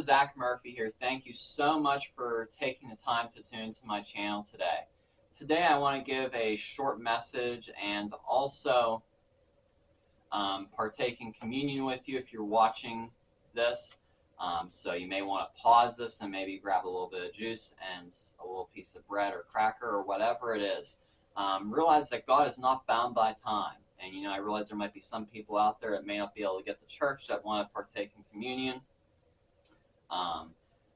Zach Murphy here. Thank you so much for taking the time to tune into my channel today. Today I want to give a short message and also partake in communion with you if you're watching this. So you may want to pause this and maybe grab a little bit of juice and a little piece of bread or cracker or whatever it is. Realize that God is not bound by time. And I realize there might be some people out there that may not be able to get to church that want to partake in communion.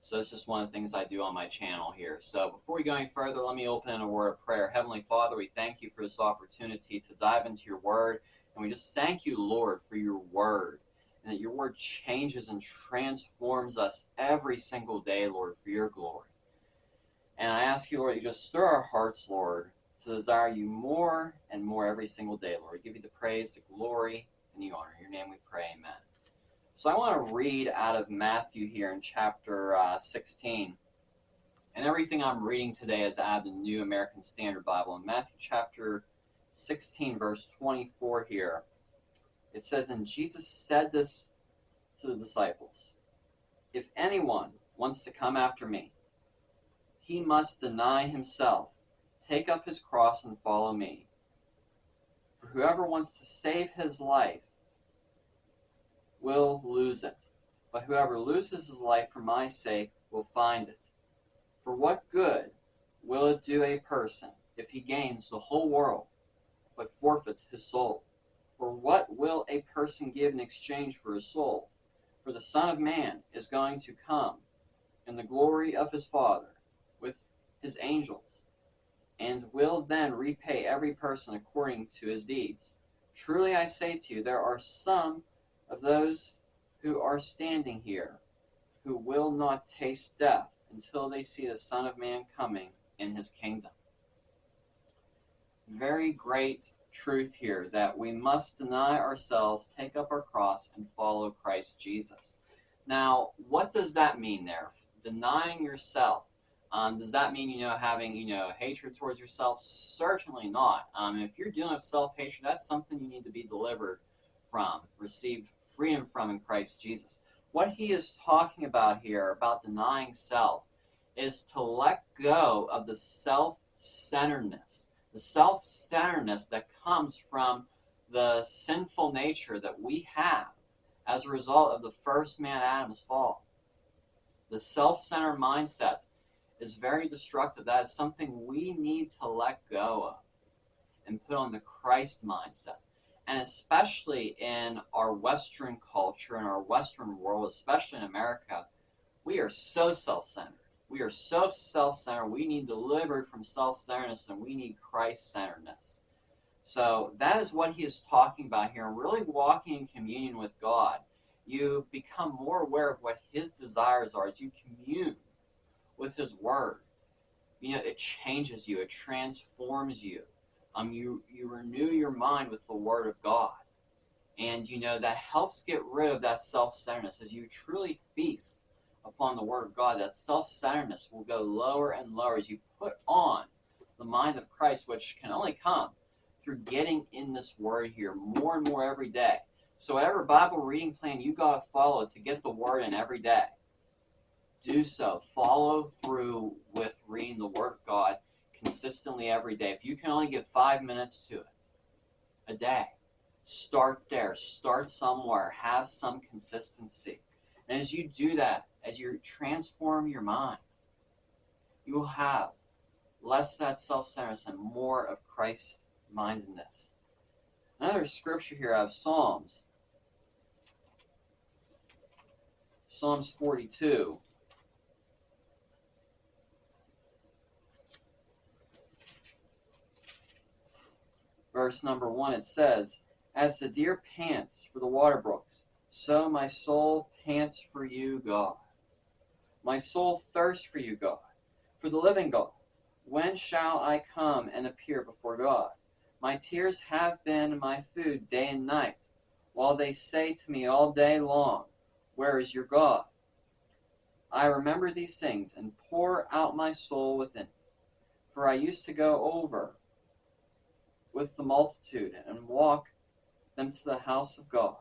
So it's just one of the things I do on my channel here. So before we go any further, let me open in a word of prayer. Heavenly Father, we thank you for this opportunity to dive into your word. And we just thank you, Lord, for your word. And that your word changes and transforms us every single day, Lord, for your glory. And I ask you, Lord, you just stir our hearts, Lord, to desire you more and more every single day, Lord. We give you the praise, the glory, and the honor. In your name we pray, amen. So I want to read out of Matthew here in chapter 16. And everything I'm reading today is out of the New American Standard Bible. In Matthew chapter 16, verse 24 here, it says, "And Jesus said this to the disciples, 'If anyone wants to come after me, he must deny himself, take up his cross, and follow me. For whoever wants to save his life will lose it, but whoever loses his life for my sake will find it. For what good will it do a person if he gains the whole world but forfeits his soul? Or what will a person give in exchange for his soul? For the Son of Man is going to come in the glory of his Father with his angels, and will then repay every person according to his deeds. Truly I say to you, there are some of those who are standing here who will not taste death until they see the Son of Man coming in his kingdom." Very great truth here, that we must deny ourselves, take up our cross, and follow Christ Jesus. Now, what does that mean there? Denying yourself. Does that mean, having, hatred towards yourself? Certainly not. If you're dealing with self-hatred, that's something you need to be delivered from, receive freedom from in Christ Jesus. What he is talking about here, about denying self, is to let go of the self-centeredness. The self-centeredness that comes from the sinful nature that we have as a result of the first man Adam's fall. The self-centered mindset is very destructive. That is something we need to let go of and put on the Christ mindset. And especially in our Western culture, in our Western world, especially in America, we are so self-centered. We are so self-centered. We need delivered from self-centeredness, and we need Christ-centeredness. So that is what he is talking about here. And really walking in communion with God, you become more aware of what his desires are as you commune with his word. It changes you. It transforms you. You renew your mind with the word of God. And, that helps get rid of that self-centeredness. As you truly feast upon the word of God, that self-centeredness will go lower and lower as you put on the mind of Christ, which can only come through getting in this word here more and more every day. So whatever Bible reading plan you got to follow to get the word in every day, do so. Follow through with reading the word of God consistently every day. If you can only give 5 minutes to it a day, start there. Start somewhere. Have some consistency. And as you do that, as you transform your mind, you will have less of that self-centeredness and more of Christ-mindedness. Another scripture here out of Psalms 42. Verse number 1, it says, "As the deer pants for the water brooks, so my soul pants for you, God. My soul thirsts for you, God, for the living God. When shall I come and appear before God? My tears have been my food day and night, while they say to me all day long, where is your God? I remember these things and pour out my soul within me. For I used to go over with the multitude and walk them to the house of God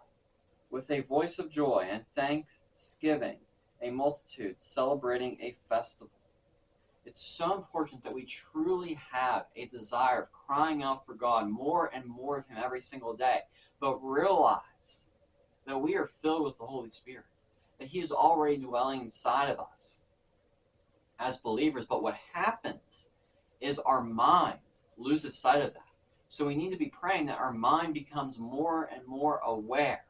with a voice of joy and thanksgiving a multitude celebrating a festival. It's so important that we truly have a desire of crying out for God, more and more of Him every single day, but realize that we are filled with the Holy Spirit, that He is already dwelling inside of us as believers. But what happens is our mind loses sight of that. So we need to be praying that our mind becomes more and more aware,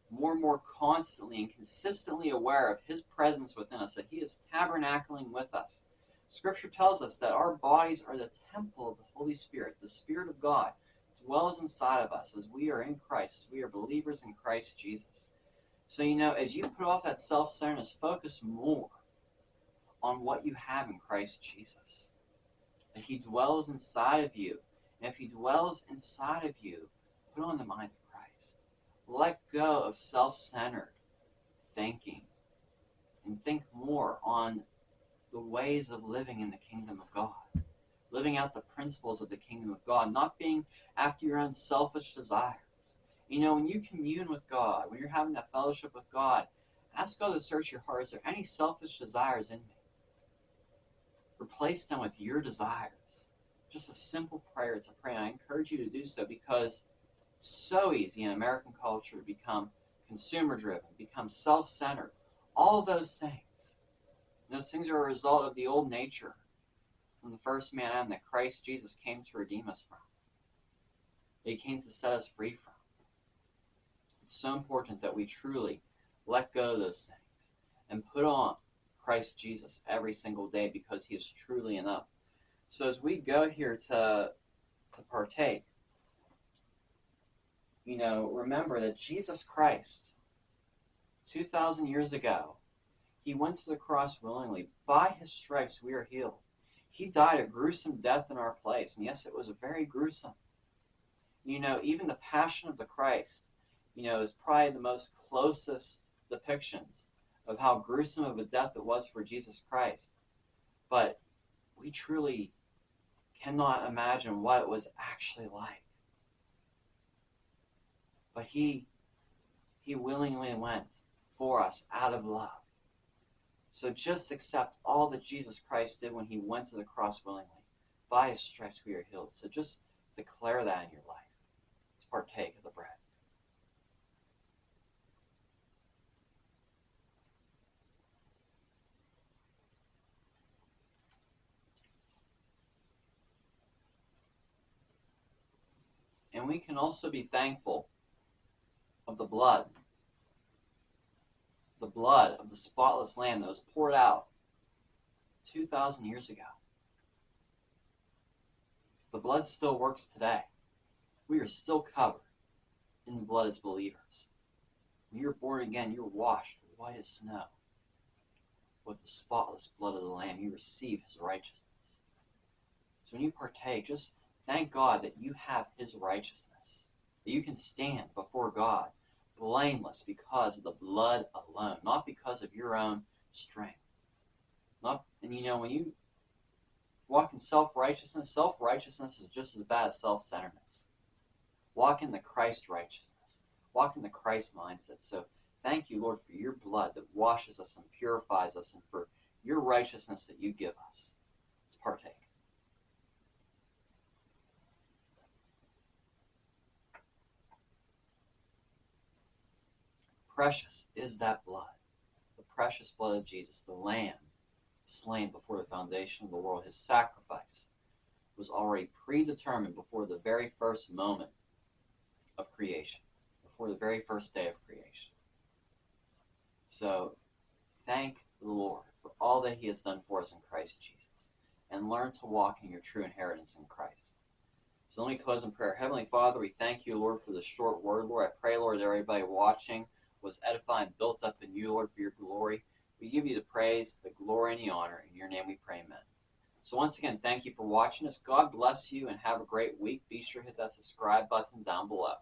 more and more constantly and consistently aware of His presence within us, that He is tabernacling with us. Scripture tells us that our bodies are the temple of the Holy Spirit. The Spirit of God dwells inside of us as we are in Christ, as we are believers in Christ Jesus. So, as you put off that self-centeredness, focus more on what you have in Christ Jesus. That He dwells inside of you. And if He dwells inside of you, put on the mind of Christ. Let go of self-centered thinking and think more on the ways of living in the kingdom of God. Living out the principles of the kingdom of God, not being after your own selfish desires. When you commune with God, when you're having that fellowship with God, ask God to search your heart. Is there any selfish desires in me? Replace them with your desires. Just a simple prayer to pray. And I encourage you to do so, because it's so easy in American culture to become consumer-driven, become self-centered. All of those things. Those things are a result of the old nature from the first man Adam that Christ Jesus came to redeem us from. He came to set us free from. It's so important that we truly let go of those things and put on Christ Jesus every single day, because He is truly enough. So as we go here to partake, remember that Jesus Christ, 2,000 years ago, He went to the cross willingly. By His stripes we are healed. He died a gruesome death in our place. And yes, it was very gruesome. Even the Passion of the Christ, is probably the most closest depictions of how gruesome of a death it was for Jesus Christ. But we truly cannot imagine what it was actually like. But He willingly went for us out of love. So just accept all that Jesus Christ did when He went to the cross willingly. By His stripes we are healed. So just declare that in your life. Let's partake of the bread. And we can also be thankful of the blood of the spotless Lamb that was poured out 2,000 years ago. The blood still works today. We are still covered in the blood as believers. When you're born again, you're washed white as snow with the spotless blood of the Lamb. You receive His righteousness. So when you partake, just thank God that you have His righteousness, that you can stand before God blameless because of the blood alone, not because of your own strength. When you walk in self-righteousness is just as bad as self-centeredness. Walk in the Christ righteousness. Walk in the Christ mindset. So thank you, Lord, for your blood that washes us and purifies us, and for your righteousness that you give us. Let's partake. Precious is that blood, the precious blood of Jesus, the Lamb slain before the foundation of the world. His sacrifice was already predetermined before the very first moment of creation, before the very first day of creation. So thank the Lord for all that He has done for us in Christ Jesus, and learn to walk in your true inheritance in Christ. So let me close in prayer. Heavenly Father, we thank you, Lord, for this short word. Lord, I pray, Lord, that everybody watching was edified and built up in you, Lord, for your glory. We give you the praise, the glory, and the honor. In your name we pray, amen. So once again, thank you for watching us. God bless you and have a great week. Be sure to hit that subscribe button down below.